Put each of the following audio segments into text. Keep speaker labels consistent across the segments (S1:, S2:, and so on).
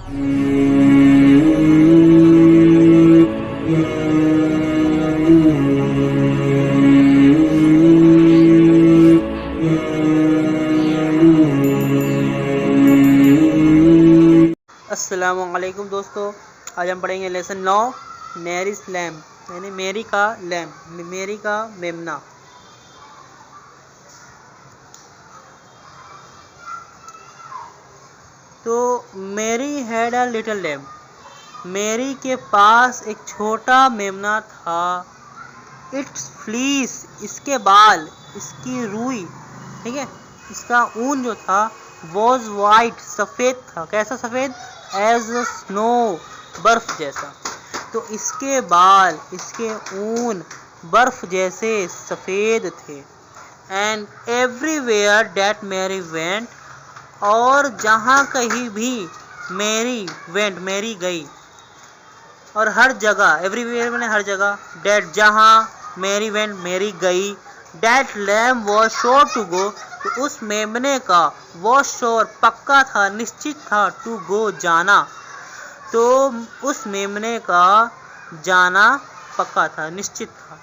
S1: अस्सलामुअलैकुम दोस्तों, आज हम पढ़ेंगे लेसन 9 मैरीज लैम्प, यानी मेरी का लैम्प, मेरी का मेमना। तो Mary had a little lamp, मेरी के पास एक छोटा मेमना था। इट्स फ्लीस, इसके बाल, इसकी रुई, ठीक है, इसका ऊन जो था, वॉज वाइट, सफ़ेद था। कैसा सफ़ेद? एज स्नो, बर्फ जैसा। तो इसके बाल, इसके ऊन बर्फ जैसे सफ़ेद थे। And everywhere that Mary went, और जहाँ कहीं भी मैरी वेंट, मैरी गई, और हर जगह, एवरीवेयर मैंने हर जगह, डेट जहाँ, मैरी वेंट मैरी गई, that lamb was sure to go, तो उस मेमने का वॉज श्योर पक्का था, निश्चित था, टू गो जाना। तो उस मेमने का जाना पक्का था, निश्चित था।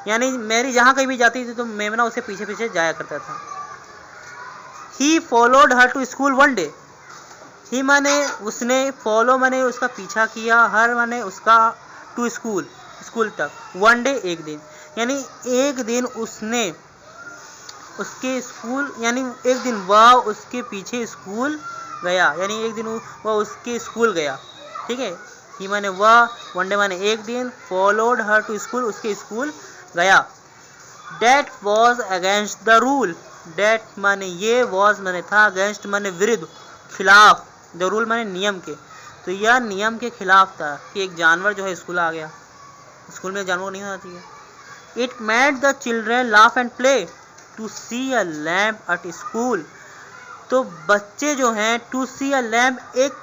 S1: यानी मैरी जहाँ कहीं भी जाती थी तो मेमना उसे पीछे पीछे जाया करता था। He followed her to school one day, he माने उसने, फॉलो माने उसका पीछा किया, हर माने उसका, टू स्कूल, स्कूल तक, वन डे एक दिन, यानी एक दिन उसने उसके स्कूल, यानी एक दिन वह उसके पीछे स्कूल गया, यानी एक दिन वह उसके स्कूल गया, ठीक है। ही माने वह, वन डे माने एक दिन, फॉलोड हर टू स्कूल, उसके स्कूल गया। That was against the rule, that माने ये, वॉज माने था, अगेंस्ट माने विरुद्ध, खिलाफ, द रूल माने नियम के। तो यह नियम के खिलाफ था कि एक जानवर जो है स्कूल आ गया। स्कूल में जानवर नहीं होना चाहिए। It made the children laugh and play to see a lamb at school, तो बच्चे जो हैं, टू सी अ लैम्प, एक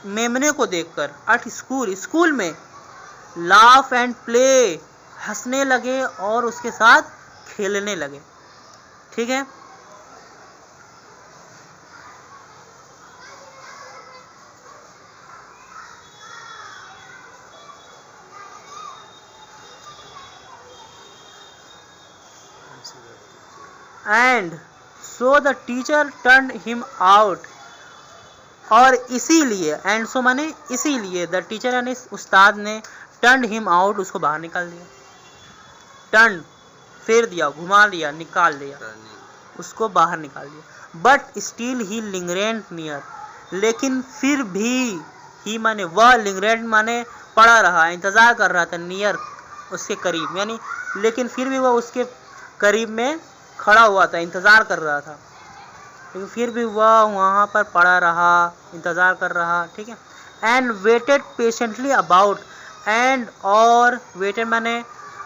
S1: मेमने को देखकर, एट स्कूल, स्कूल में, लाफ एंड प्ले, हंसने लगे और उसके साथ खेलने लगे, ठीक है। And so the teacher turn him out, और इसीलिए, एंड सो माने इसीलिए, द टीचर यानी उस्ताद ने, टर्न हिम आउट, उसको बाहर निकाल दिया। टर्न, फेर दिया, घुमा दिया, निकाल दिया, उसको बाहर निकाल दिया। बट स्टिल ही लिंगरेंट नियर, लेकिन फिर भी, ही माने वह, लिंगरेंट माने पड़ा रहा, इंतजार कर रहा था, नियर, उसके करीब, यानी लेकिन फिर भी वह उसके करीब में खड़ा हुआ था, इंतजार कर रहा था, लेकिन फिर भी वह वहाँ पर पड़ा रहा, इंतज़ार कर रहा, ठीक है। And waited patiently about, and और वेटेड माने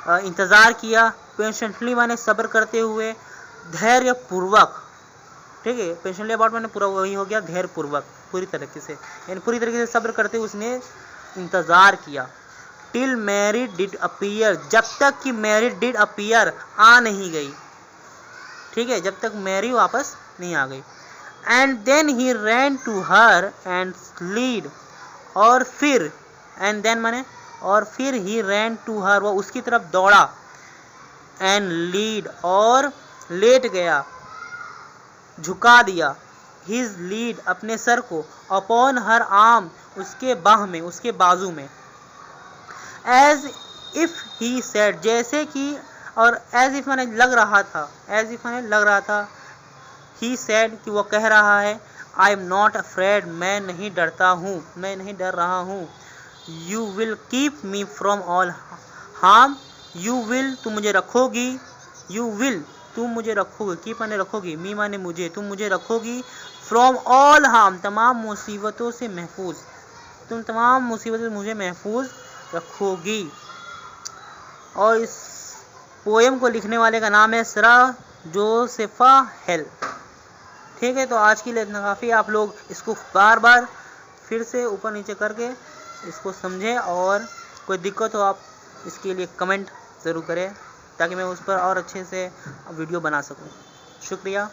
S1: इंतज़ार किया, पेशेंटली माने सब्र करते हुए, धैर्य पूर्वक, ठीक है। पेशेंटली अबाउट माने पूरा वही हो गया, धैर्य पूर्वक, पूरी तरीके से, यानी पूरी तरीके से सब्र करते हुए उसने इंतज़ार किया। टिल मैरी डिड अपीयर, जब तक कि मैरी डिड अपीयर, आ नहीं गई, ठीक है, जब तक मैरी वापस नहीं आ गई। And then he ran to her and laid, और फिर, एंड देन माने और फिर, ही रैन टू हर, वो उसकी तरफ दौड़ा, एंड लीड, और लेट गया, झुका दिया, हिज लीड, अपने सर को, अपॉन हर आर्म, उसके बाह में, उसके बाजू में, एज इफ ही सेड, जैसे कि, और एज इफ माने लग रहा था, एज इफ माने लग रहा था, ही सेड कि वो कह रहा है, आई एम नॉट अफ्रेड, मैं नहीं डरता हूँ, मैं नहीं डर रहा हूँ। You will keep me from all harm, you will, तुम मुझे रखोगी, यू विल, तुम मुझे रखोगी, कीप माने रखोगी, मी माने मुझे, तुम मुझे रखोगी, फ्रॉम ऑल हार्म, तमाम मुसीबतों से महफूज, तुम तमाम मुसीबतों से मुझे महफूज रखोगी। और इस पोएम को लिखने वाले का नाम है सरा जोसेफा हेल, ठीक है। तो आज की लिए इतना काफ़ी, आप लोग इसको बार बार फिर से ऊपर नीचे करके इसको समझें, और कोई दिक्कत हो आप इसके लिए कमेंट ज़रूर करें, ताकि मैं उस पर और अच्छे से वीडियो बना सकूं। शुक्रिया।